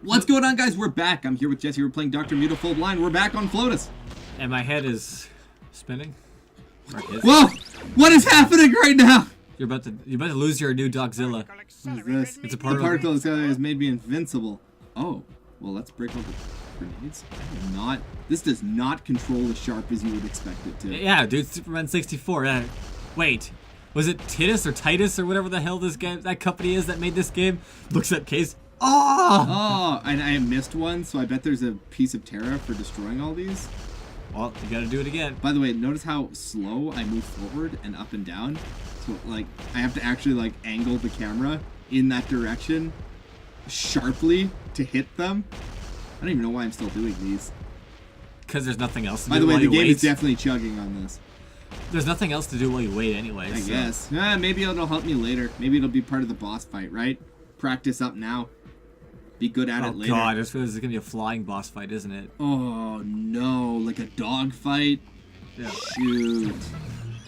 What's going on, guys? We're back. I'm here with Jesse. We're playing Dr. Muto Full Blind. We're back on Flotus. And my head is spinning. Whoa! What is happening right now? You're about to lose your new Dogzilla. What is this? It's a particle that has made me invincible. Oh, well, let's break all the grenades. This does not control as sharp as you would expect it to. Yeah, dude, Superman 64. Wait, was it Titus or Titus or whatever the hell that company is that made this game? Looks up case. Oh, and I missed one, so I bet there's a piece of Terra for destroying all these. Well, you gotta do it again. By the way, notice how slow I move forward and up and down. So, like, I have to actually, like, angle the camera in that direction sharply to hit them. I don't even know why I'm still doing these. Because there's nothing else to do. By the way, the game is definitely chugging on this. There's nothing else to do while you wait anyway. I guess. Maybe it'll help me later. Maybe it'll be part of the boss fight, right? Practice up now. Be good at it later. Oh god, this is gonna be a flying boss fight, isn't it? Oh no, like a dog fight? Yeah. Shoot.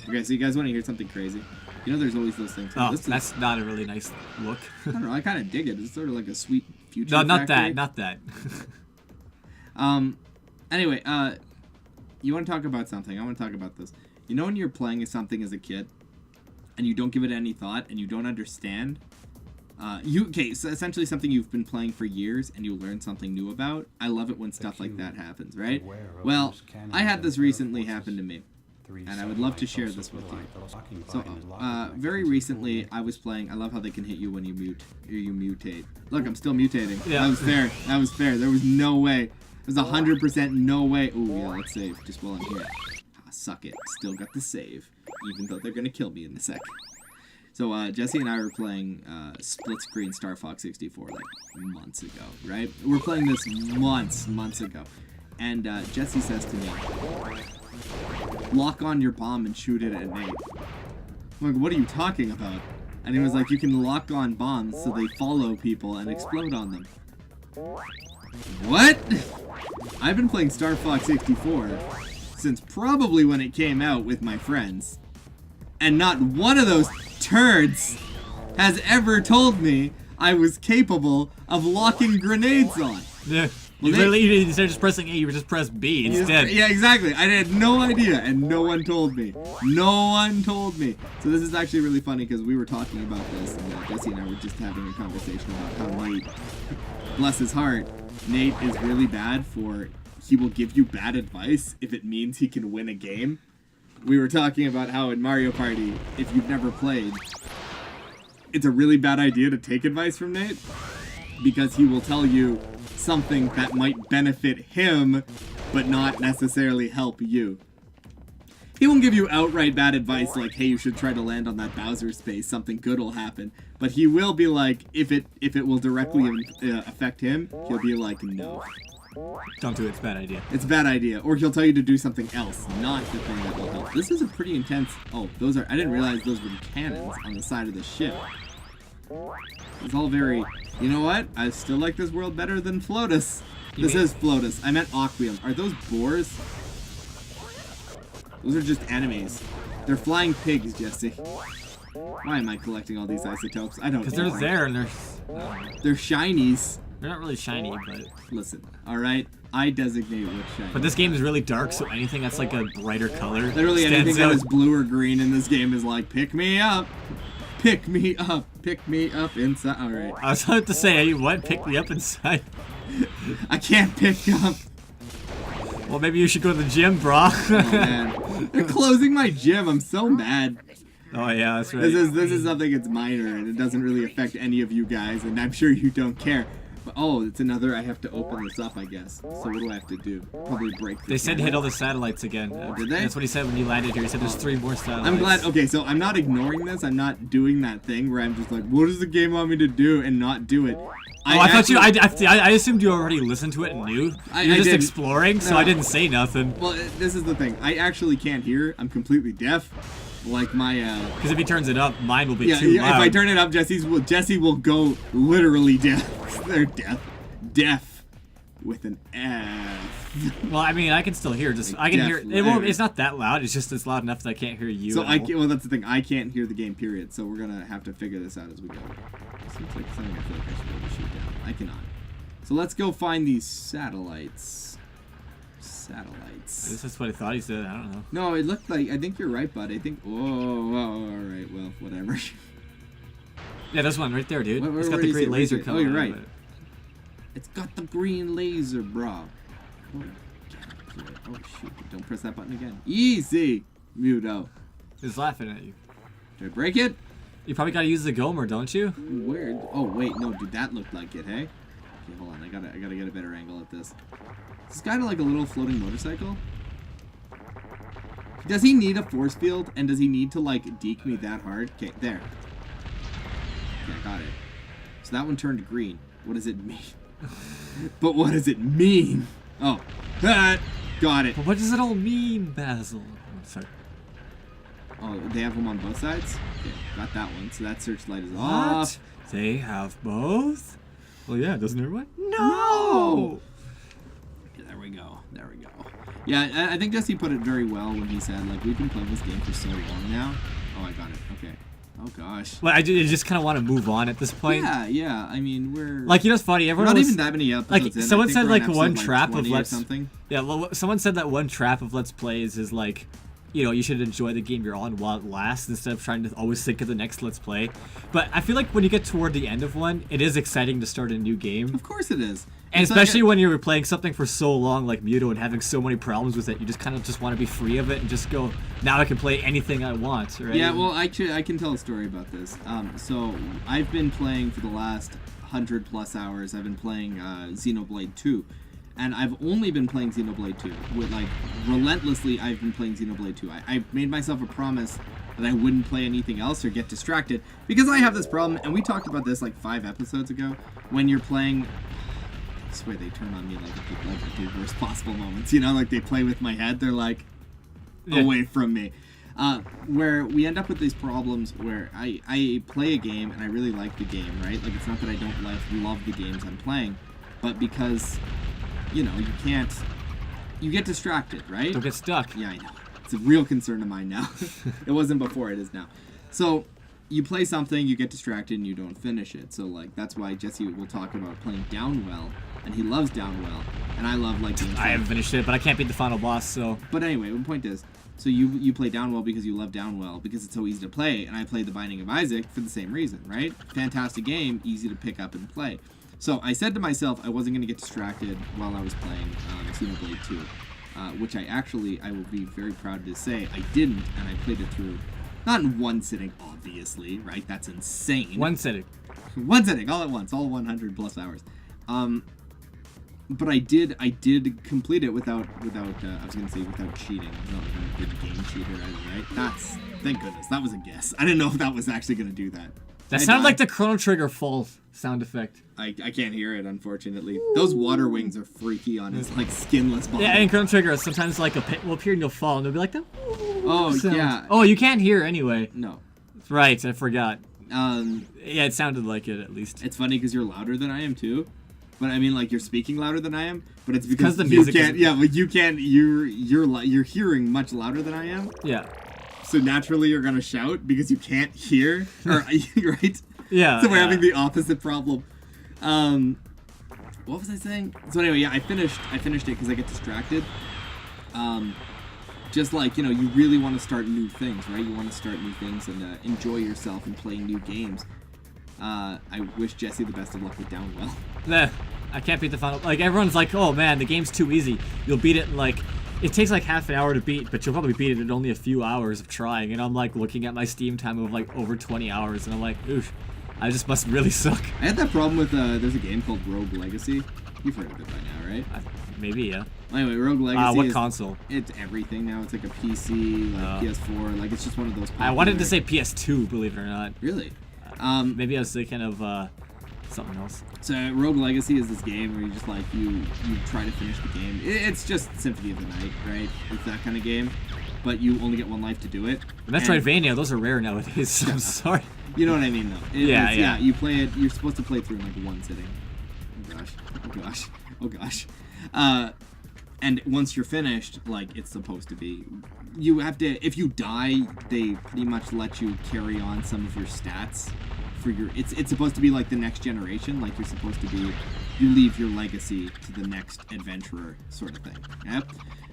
Okay, so you guys want to hear something crazy? You know there's always those things. Oh, that's not a really nice look. I don't know, I kind of dig it. It's sort of like a sweet future No, not factory. that, not that. Anyway, you want to talk about something? I want to talk about this. You know when you're playing something as a kid, and you don't give it any thought, and you don't understand? So essentially something you've been playing for years and you learn something new about. I love it when stuff like that happens, right? Well, I had this recently happen to me, and I would love to share this with you. So, very recently I was playing. I love how they can hit you when you mutate. Look, I'm still mutating. Yeah. That was fair. That was fair. There was no way. There's 100% no way. Ooh, yeah, let's save just while I'm here. Suck it. Still got the save, even though they're gonna kill me in a sec. So, Jesse and I were playing split-screen Star Fox 64, like, months ago, right? We're playing this months ago. And Jesse says to me, lock on your bomb and shoot it at Nate. I'm like, what are you talking about? And he was like, you can lock on bombs so they follow people and explode on them. What? I've been playing Star Fox 64 since probably when it came out with my friends. And not one of those turds has ever told me I was capable of locking grenades on. Yeah. Instead of just pressing A, you would just press B instead. Yeah, exactly. I had no idea, and no one told me. No one told me. So this is actually really funny because we were talking about this, and Jesse and I were just having a conversation about how Nate, bless his heart, Nate is really bad for, he will give you bad advice if it means he can win a game. We were talking about how in Mario Party, if you've never played, it's a really bad idea to take advice from Nate because he will tell you something that might benefit him but not necessarily help you. He won't give you outright bad advice like, hey, you should try to land on that Bowser space, something good will happen. But he will be like, if it will directly affect him, he'll be like, no. Don't do it, it's a bad idea. It's a bad idea. Or he'll tell you to do something else, not the thing that will help. This is a pretty intense... Oh, those are... I didn't realize those were cannons on the side of the ship. It's all very... You know what? I still like this world better than Flotus. This is Flotus. I meant Aqueum. Are those boars? Those are just enemies. They're flying pigs, Jesse. Why am I collecting all these isotopes? I don't know. Because they're there and they're shinies. They're not really shiny, but... Listen, alright? I designate what's shiny. But this game is really dark, so anything that's like a brighter color literally anything that is blue or green in this game is like, pick me up. Pick me up. Pick me up inside. Alright. I was about to say, what? Pick me up inside? I can't pick up. Well, maybe you should go to the gym, bro. Oh, man. They're closing my gym. I'm so mad. Oh, yeah, that's right. This is something that's minor, and it doesn't really affect any of you guys, and I'm sure you don't care. But, oh, it's another, I have to open this up, I guess. So what do I have to do? Probably break the They said hit all the satellites again. Did they? That's what he said when you landed here. He said there's 3 more satellites. I'm glad. Okay, so I'm not ignoring this. I'm not doing that thing where I'm just like, what does the game want me to do and not do it. I assumed you already listened to it and knew. You're just exploring, so I didn't say nothing. Well, this is the thing. I actually can't hear. I'm completely deaf. Like my because if he turns it up, mine will be too loud. If I turn it up, Jesse will go literally deaf. They're deaf. Deaf with an F. Well, I mean, I can still hear. I can hear. It won't. It's not that loud. It's just loud enough that I can't hear you. So well, that's the thing. I can't hear the game. Period. So we're gonna have to figure this out as we go. Seems like something I feel like I should be able to shoot down. I cannot. So So let's go find these satellites. Satellites. This is what I thought he said. I don't know. No, it looked like... I think you're right, bud. I think... Oh, alright. Well, whatever. Yeah, this one right there, dude. Where It's got the green laser color. Oh, you're right. It's got the green laser, bro. Oh, shoot. Don't press that button again. Easy, Muto. He's laughing at you. Did I break it? You probably gotta use the Gomer, don't you? Where? Oh, wait. No, dude, that looked like it, hey? Okay, hold on. I gotta get a better angle at this. Is this kind of like a little floating motorcycle? Does he need a force field? And does he need to, like, deke me that hard? Okay, there. Okay, I got it. So that one turned green. What does it mean? But what does it mean? Oh, that got it. But what does it all mean, Basil? Oh, sorry. Oh, they have them on both sides? Okay, got that one. So that searchlight is What? off. They have both? Well, yeah, doesn't everyone? No! Okay, there we go. There we go. Yeah, I think Jesse put it very well when he said, like, we've been playing this game for so long now. Oh, I got it. Okay. Oh, gosh. Well, I just kind of want to move on at this point. Yeah. I mean, we're... Like, you know what's funny? We're Everyone not was, even that many episodes like, in. someone I think said, we're like, on one episode, trap of 20 or Let's... something. Yeah, well, someone said that one trap of Let's Plays is, like, you know, you should enjoy the game you're on while it lasts instead of trying to always think of the next Let's Play. But I feel like when you get toward the end of one, it is exciting to start a new game. Of course it is. And It's especially like when you're playing something for so long like Muto and having so many problems with it, you just kind of just want to be free of it and just go, now I can play anything I want, right? Yeah, well, actually, I can tell a story about this. So I've been playing for the last 100+ hours. I've been playing Xenoblade 2. And I've only been playing Xenoblade 2. With, like, relentlessly, I've been playing Xenoblade 2. I made myself a promise that I wouldn't play anything else or get distracted. Because I have this problem, and we talked about this like 5 episodes ago, when you're playing... I swear they turn on me like at the worst possible moments. You know, like they play with my head. They're like, away from me. Where we end up with these problems where I play a game and I really like the game, right? Like, it's not that I don't love the games I'm playing, but because, you know, you get distracted, right? Don't get stuck. Yeah, I know. It's a real concern of mine now. It wasn't before, it is now. So, you play something, you get distracted, and you don't finish it. So, like, that's why Jesse will talk about playing Downwell, and he loves Downwell, and I love, like, games I haven't finished it, but I can't beat the final boss, so... But anyway, the point is, so you play Downwell because you love Downwell, because it's so easy to play, and I played The Binding of Isaac for the same reason, right? Fantastic game, easy to pick up and play. So I said to myself I wasn't going to get distracted while I was playing Xenoblade 2, which I will be very proud to say I didn't, and I played it through, not in one sitting, obviously, right? That's insane. One sitting. One sitting, all at once, all 100+ hours. But I did complete it without I was gonna say without cheating. I'm not a good game cheater either, right? That's, thank goodness, that was a guess. I didn't know if that was actually gonna do that. That sounded like the Chrono Trigger fall sound effect. I can't hear it, unfortunately. Those water wings are freaky on his, like, skinless body. Yeah, in Chrono Trigger, sometimes, like, a pit will appear and you'll fall, and it'll be like that. Oh, sound. yeah. Oh, you can't hear anyway. No. Right, I forgot. Yeah, it sounded like it, at least. It's funny because you're louder than I am, too. But I mean, like, you're speaking louder than I am, but it's because the music can't. Yeah, but you can't. You're hearing much louder than I am. Yeah. So naturally, you're gonna shout because you can't hear. Or right? Yeah. So we're having the opposite problem. What was I saying? So anyway, yeah, I finished it because I get distracted. Just like, you know, you really want to start new things, right? You want to start new things and enjoy yourself and play new games. I wish Jesse the best of luck with Downwell. Nah, I can't beat the final. Like, everyone's like, oh man, the game's too easy. You'll beat it in, like, it takes like half an hour to beat, but you'll probably beat it in only a few hours of trying. And I'm like looking at my Steam time of like over 20 hours, and I'm like, oof, I just must really suck. I had that problem with, there's a game called Rogue Legacy. You've heard of it by now, right? Maybe, yeah. Anyway, Rogue Legacy what console? It's everything now. It's like a PC, like PS4, like it's just one of those popular... I wanted to say PS2, believe it or not. Really? Maybe I was thinking of something else. So Rogue Legacy is this game where you just like, you try to finish the game. It's just Symphony of the Night, right? It's that kind of game, but you only get one life to do it. Metroidvania, those are rare nowadays, so I'm sorry. You know what I mean, though. Yeah. You play it, you're supposed to play through in like one sitting. Oh gosh, oh gosh, oh gosh. And once you're finished, like, it's supposed to be, you have to, if you die, they pretty much let you carry on some of your stats for your, it's supposed to be like the next generation, like you're supposed to be you leave your legacy to the next adventurer, sort of thing. Yep.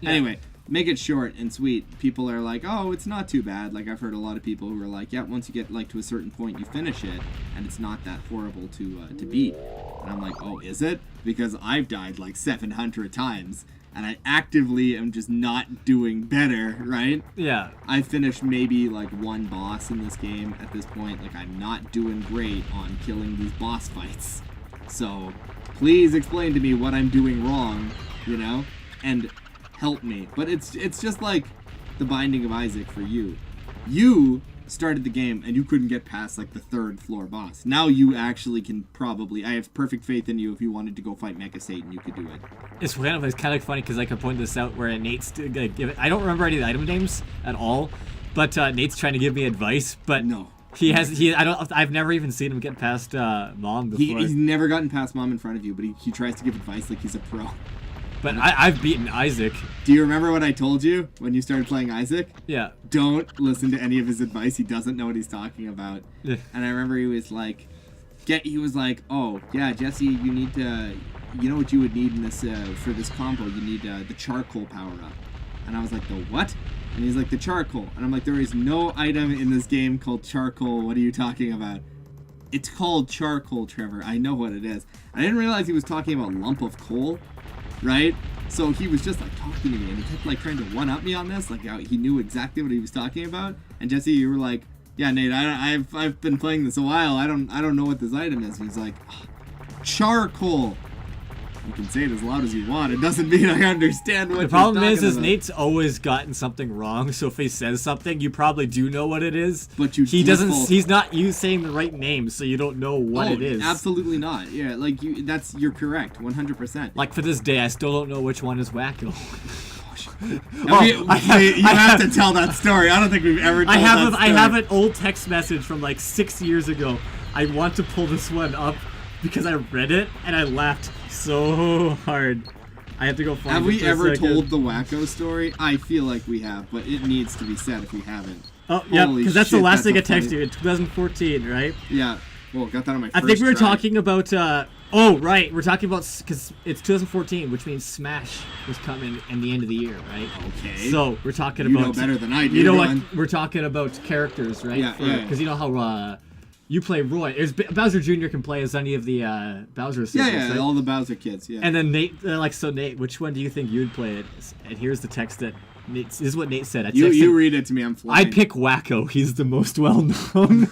Yeah. Anyway, make it short and sweet. People are like, oh, it's not too bad. Like, I've heard a lot of people who are like, yeah, once you get like to a certain point, you finish it, and it's not that horrible to beat. And I'm like, oh, is it? Because I've died like 700 times, and I actively am just not doing better, right? Yeah. I finished maybe like one boss in this game at this point. Like, I'm not doing great on killing these boss fights. So, please explain to me what I'm doing wrong, you know? And help me. But it's just like the Binding of Isaac for you. You started the game and you couldn't get past like the 3rd floor boss. Now you actually can probably. I have perfect faith in you. If you wanted to go fight Mecha Satan, you could do it. It's kind of funny because I could point this out where Nate's give it. I don't remember any of the item names at all, but Nate's trying to give me advice. But No. I've never even seen him get past Mom before. He's never gotten past Mom in front of you, but he tries to give advice like he's a pro. But I've beaten Isaac. Do you remember what I told you when you started playing Isaac? Yeah. Don't listen to any of his advice. He doesn't know what he's talking about. Yeah. And I remember he was like, oh, yeah, Jesse, you need to, you know what you would need in this, for this combo? You need the charcoal power-up. And I was like, the what? And he's like, the charcoal. And I'm like, there is no item in this game called charcoal. What are you talking about? It's called charcoal, Trevor. I know what it is. I didn't realize he was talking about lump of coal. Right? So he was just like talking to me, and he kept like trying to one-up me on this, like how he knew exactly what he was talking about. And Jesse, you were like, "Yeah, Nate, I've been playing this a while. I don't know what this item is." And he's like, oh, "Charcoal." You can say it as loud as you want. It doesn't mean I understand what. The problem you're is talking about. Nate's always gotten something wrong. So if he says something, you probably do know what it is. But you he doesn't. default- He's not you saying the right name, so you don't know what it is. Absolutely not. Yeah, like you're correct, 100%. Like for this day, I still don't know which one is Wacko. You have to tell that story. I don't think we've ever told that story. I have an old text message from like 6 years ago. I want to pull this one up because I read it and I laughed so hard. I have to go find it. Have we for a ever second. told the Wacko story? I feel like we have, but it needs to be said if we haven't. Oh, yeah, Holy because that's the shit, last thing I that's a texted you in 2014, right? Yeah. Well, got that on my first I think we were try. talking about, oh, right, we're talking about, because it's 2014, which means Smash was coming in the end of the year, right? Okay. So, we're talking You about... know better than I do. You know Go what? on. We're talking about characters, right? Yeah, yeah. Because you know how, you play Roy. Bowser Jr. can play as any of the, Bowser sisters, Yeah, right? all the Bowser kids, yeah. And then Nate, so Nate, which one do you think you'd play it? And here's the text that Nate, this is what Nate said. You read it to me, I'm flying. I'd pick Wacko. He's the most well-known.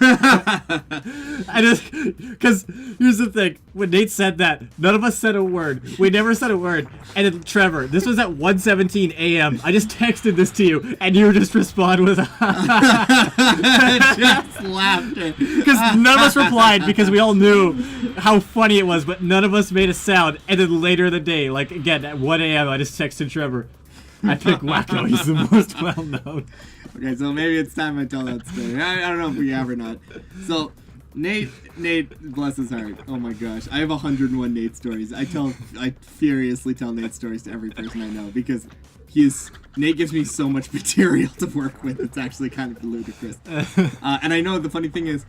Because here's the thing. When Nate said that, none of us said a word. We never said a word. And then Trevor, this was at 1:17 a.m. I just texted this to you, and you just respond with Just laughter. because none of us replied because we all knew how funny it was, but none of us made a sound. And then later in the day, like again at 1 a.m., I just texted Trevor. I pick Wacko. He's the most well-known. Okay, so maybe it's time I tell that story. I don't know if we have or not. So, Nate, bless his heart. Oh my gosh, I have 101 Nate stories. I furiously tell Nate stories to every person I know because Nate gives me so much material to work with. It's actually kind of ludicrous. And I know the funny thing is,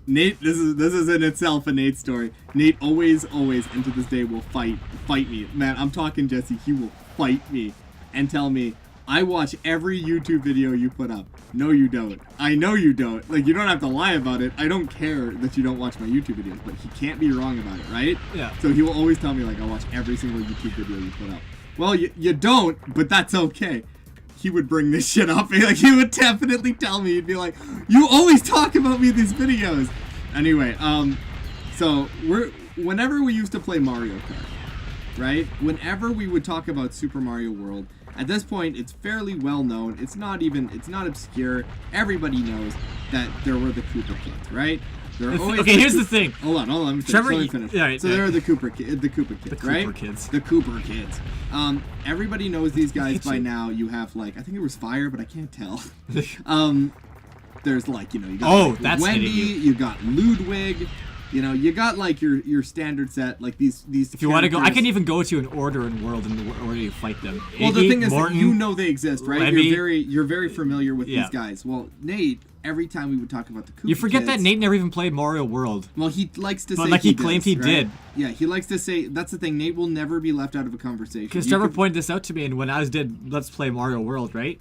Nate, this is in itself a Nate story. Nate always, and to this day will fight me. Man, I'm talking Jesse. He will fight me and tell me, I watch every YouTube video you put up. No, you don't. I know you don't. Like, you don't have to lie about it. I don't care that you don't watch my YouTube videos, but he can't be wrong about it, right? Yeah. So he will always tell me, like, I watch every single YouTube video you put up. Well, you don't, but that's okay. He would bring this shit up. Like, he would definitely tell me. He'd be like, you always talk about me in these videos. Anyway, so whenever we used to play Mario Kart, right? Whenever we would talk about Super Mario World, at this point, it's fairly well known. It's not obscure. Everybody knows that there were the Cooper kids, right? There are always Okay, here's the thing. Hold on. Let me finish. Yeah, right, so there are the Cooper kids, right? The Cooper kids. The Cooper kids. Everybody knows these guys by now. You have like, I think it was Fire, but I can't tell. There's like, you got like, that's Wendy. hitting you. You got Ludwig. You know, you got like your standard set, like these. If you want to go, I can even go to an order in world in the order you fight them. Well, Iggy, the thing is, Morton, you know they exist, right? Lemmy. You're very familiar with these guys. Well, Nate, every time we would talk about the Koopa You forget kids, that Nate never even played Mario World. Well, he likes to say, but like he claimed does, he right? did. Yeah, he likes to say. That's the thing. Nate will never be left out of a conversation. Because Trevor pointed this out to me, and when I did Let's Play Mario World, right?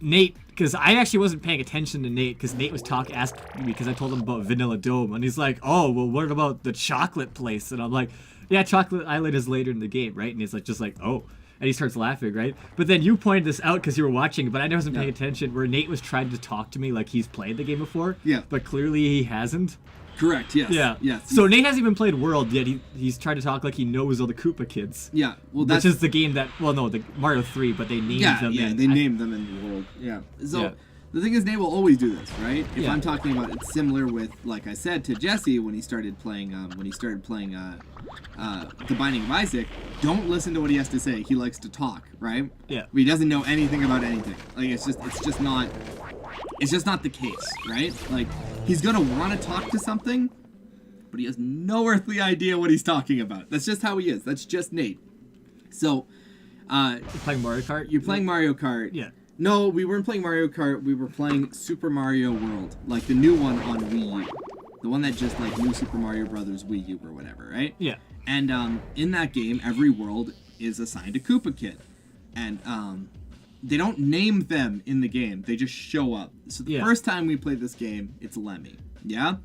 Nate, because I actually wasn't paying attention to Nate, because Nate was asking me because I told him about Vanilla Dome, and he's like, "Oh, well, what about the chocolate place?" And I'm like, "Yeah, Chocolate Island is later in the game, right?" And he's like, just like, "Oh." And he starts laughing, right? But then you pointed this out because you were watching, but I wasn't paying attention, where Nate was trying to talk to me like he's played the game before. Yeah. But clearly he hasn't. Correct, yes. Yeah. Yes. So Nate hasn't even played World yet. He's trying to talk like he knows all the Koopa kids. Yeah, well, which is the game that, well, no, the Mario 3, but they named them. Yeah, they named them in the world. Yeah. So the thing is, Nate will always do this, right? If I'm talking about, it's similar with, like I said, to Jesse when he started playing, The Binding of Isaac. Don't listen to what he has to say. He likes to talk, right? Yeah. But he doesn't know anything about anything. Like it's just not the case, right? Like he's gonna want to talk to something, but he has no earthly idea what he's talking about. That's just how he is. That's just Nate. So, you're playing Mario Kart? You're playing Mario Kart. Yeah. No, we weren't playing Mario Kart. We were playing Super Mario World, like the new one on Wii U. The one that just like New Super Mario Brothers Wii U or whatever, right? Yeah. And in that game, every world is assigned a Koopa Kid. And they don't name them in the game. They just show up. So the first time we played this game, it's Lemmy. Yeah?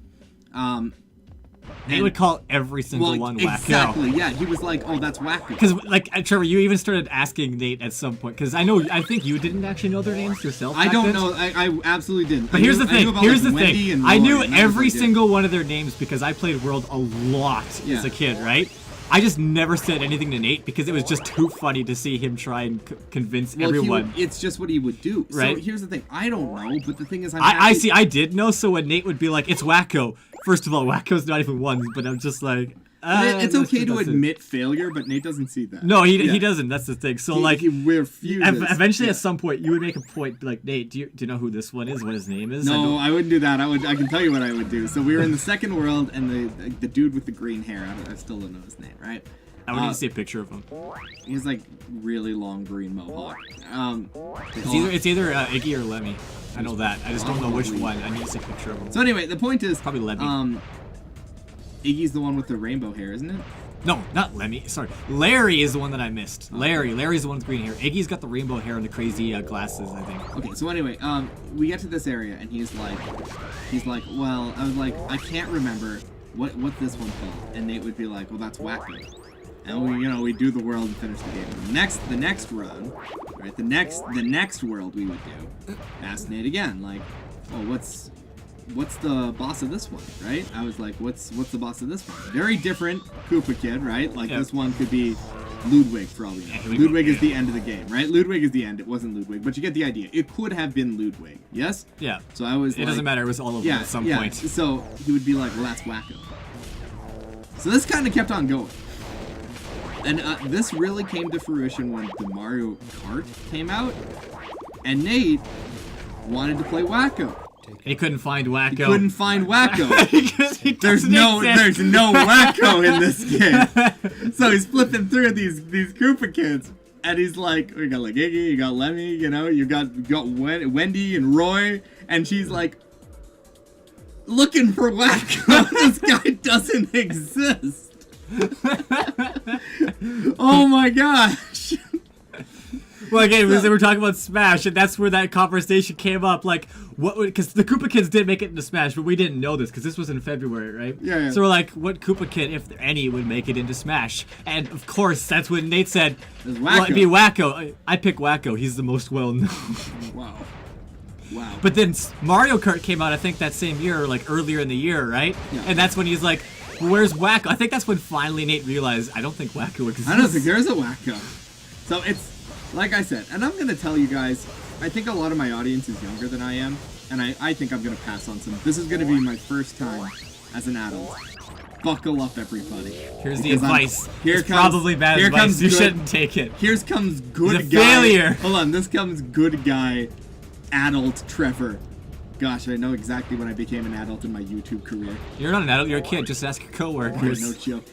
They would call every single one Wacko. Exactly, yeah. He was like, oh, that's Wacko. Because, like, Trevor, you even started asking Nate at some point. Because I think you didn't actually know their names yourself. I don't know. I absolutely didn't. But here's the thing. I knew every Roy. single one of their names because I played World a lot as a kid, right? I just never said anything to Nate because it was just too funny to see him try and convince everyone. It's just what he would do. Right? So here's the thing. I don't know, but the thing is, I did know. So when Nate would be like, "It's Wacko," first of all, Wacko's not even one. But I'm just like, it's okay to admit failure, but Nate doesn't see that. No, he doesn't. That's the thing. So he refuses. Eventually, at some point, you would make a point, like, Nate, do you know who this one is? What his name is? No, I wouldn't do that. I can tell you what I would do. So we were in the second world, and the dude with the green hair. I still don't know his name, right? I would need to see a picture of him. He's like really long green mohawk. It's either Iggy or Lemmy. I know that. I just don't know which one. I need to see a picture of him. So anyway, the point is probably Lemmy. Iggy's the one with the rainbow hair, isn't it? No, not Lemmy. Sorry, Larry is the one that I missed. Larry's the one with green hair. Iggy's got the rainbow hair and the crazy glasses, I think. Okay, so anyway, we get to this area and he's like, well, I was like, I can't remember what this one called, and Nate would be like, well, that's Wacko. And we do the world and finish the game. The next run, right? The next world we would do. Ask Nate again, like, oh, what's the boss of this one, right? I was like, what's the boss of this one? Very different Koopa Kid, right? Like this one could be Ludwig for all we know. Ludwig is the end of the game, right? Ludwig is the end. It wasn't Ludwig, but you get the idea. It could have been Ludwig, yes? Yeah. So I was. It doesn't matter. It was all of them at some point. So he would be like, well, that's Wacko. So this kind of kept on going. And this really came to fruition when the Mario Kart came out, and Nate wanted to play Wacko. He couldn't find Wacko. He couldn't find Wacko. there's no Wacko in this game. So he's flipping through these Koopa kids, and he's like, you got like Iggy, you got Lemmy, you got Wendy and Roy, and she's like looking for Wacko. This guy doesn't exist. Oh my gosh. Well, again, they were talking about Smash, and that's where that conversation came up. Like, because the Koopa Kids did make it into Smash, but we didn't know this because this was in February, right? Yeah. So we're like, what Koopa Kid, if any, would make it into Smash? And of course, that's when Nate said, well, it'd be Wacko. I pick Wacko. He's the most well-known. Wow. But then Mario Kart came out, I think, that same year, or like earlier in the year, right? Yeah. And that's when he's like, where's Wacko? I think that's when finally Nate realized, I don't think Wacko exists. I don't think there's a Wacko. So it's, like I said, and I'm going to tell you guys, I think a lot of my audience is younger than I am, and I think I'm going to pass on some. This is going to be my first time as an adult. Buckle up, everybody. Here's the advice. Probably bad advice. You shouldn't take it. Here comes good guy. Failure. Hold on, this comes good guy, adult Trevor. Gosh, I know exactly when I became an adult in my YouTube career. You're not an adult, you're a kid. Just ask your Oh, coworkers. no joke.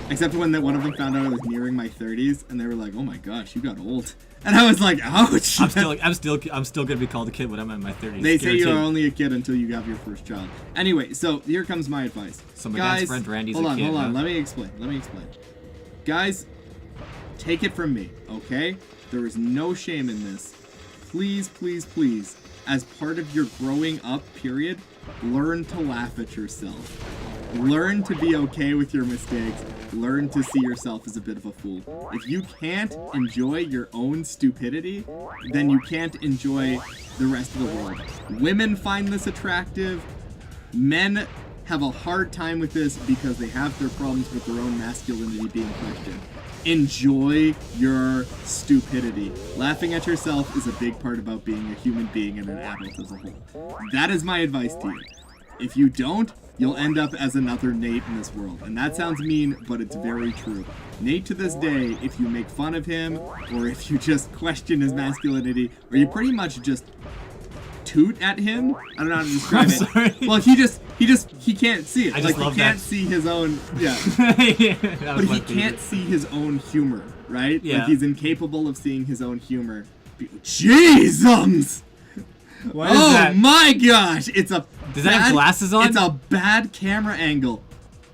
Except for when one of them found out I was nearing my 30s, and they were like, "Oh my gosh, you got old," and I was like, "Ouch." I'm still gonna be called a kid when I'm in my 30s. They say you're only a kid until you have your first child. Anyway, so here comes my advice. So my Guys, dad's friend Randy's hold a on, kid. hold on. Huh? Let me explain. Guys, take it from me, okay? There is no shame in this. Please, please, please, as part of your growing up period, learn to laugh at yourself. Learn to be okay with your mistakes. Learn to see yourself as a bit of a fool. If you can't enjoy your own stupidity, then you can't enjoy the rest of the world. Women find this attractive. Men have a hard time with this because they have their problems with their own masculinity being questioned. Enjoy your stupidity. Laughing at yourself is a big part about being a human being and an adult as a whole. That is my advice to you. If you don't, you'll end up as another Nate in this world. And that sounds mean, but it's very true. Nate to this day, if you make fun of him, or if you just question his masculinity, or you pretty much just toot at him, I don't know how to describe it. Sorry. Well, he can't see it. I just love he can't that. see his own, yeah. Yeah, that But was my he can't favorite. see his own humor, right? Yeah. Like he's incapable of seeing his own humor. Jesus! What is Oh that? my gosh! It's a Does that have glasses on? It's a bad camera angle.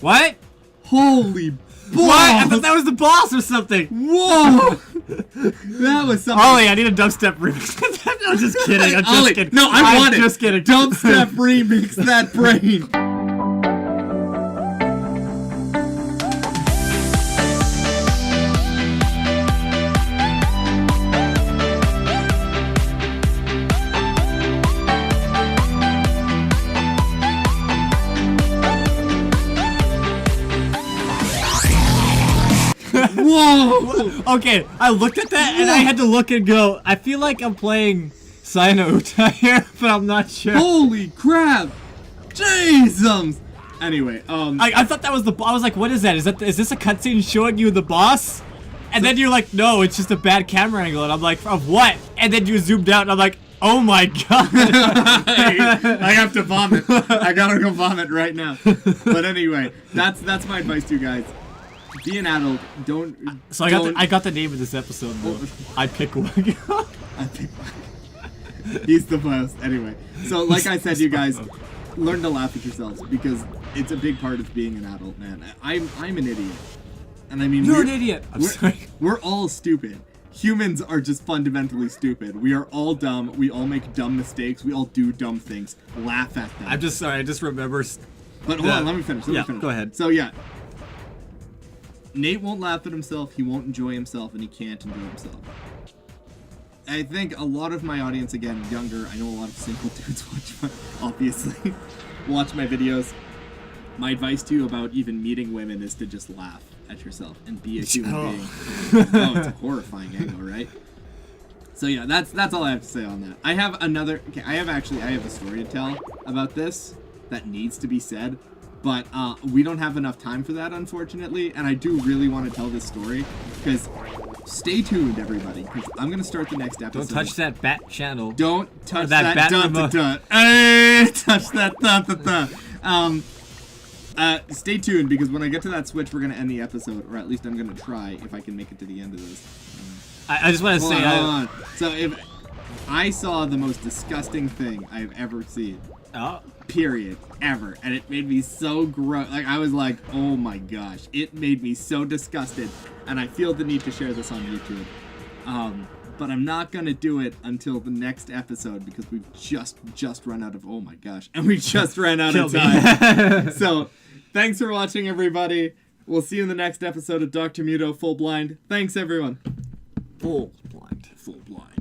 What? Holy balls! What? I thought that was the boss or something. Whoa! That was something. Ollie, I need a dubstep remix. I'm just kidding. I'm just Ollie, kidding. no, I want it. I'm just kidding. Dubstep remix that brain. Whoa! Okay, I looked at that and I had to look and go, I feel like I'm playing Sayano Uta here, but I'm not sure. Holy crap! Jesus! Anyway, I thought that was the boss. I was like, what is that? Is this a cutscene showing you the boss? And then you're like, no, it's just a bad camera angle. And I'm like, of what? And then you zoomed out and I'm like, oh my god. I have to vomit. I gotta go vomit right now. But anyway, that's my advice to you guys. Be an adult. Don't. So I got the name of this episode though. I pick Wacko. He's the best. Anyway, so like I said, you guys, learn to laugh at yourselves because it's a big part of being an adult, man. I'm an idiot, and I mean You're an idiot. I'm sorry. We're all stupid. Humans are just fundamentally stupid. We are all dumb. We all make dumb mistakes. We all do dumb things. Laugh at them. I'm just sorry. I just remember. But hold on, let me finish. Go ahead. So yeah, Nate won't laugh at himself. He won't enjoy himself, and he can't enjoy himself. I think a lot of my audience, again, younger. I know a lot of single dudes watch my videos. My advice to you about even meeting women is to just laugh at yourself and be a human being. Oh, it's a horrifying angle, right? So yeah, that's all I have to say on that. I have another. Okay, I have a story to tell about this that needs to be said, but we don't have enough time for that, unfortunately. And I do really want to tell this story because stay tuned, everybody, because I'm gonna start the next episode. Don't touch that bat channel. Don't touch that bat remote. Hey, touch that stay tuned because when I get to that switch, we're gonna end the episode, or at least I'm gonna try if I can make it to the end of this. I just want to say. Hold on. So if I saw the most disgusting thing I've ever seen, Oh. period, ever, and it made me so gross. Like I was like, oh my gosh, it made me so disgusted, and I feel the need to share this on YouTube. But I'm not gonna do it until the next episode because we've just run out of. Oh my gosh, and we just ran out of time. So, thanks for watching, everybody. We'll see you in the next episode of Dr. Muto Full Blind. Thanks, everyone. Full blind. Full blind.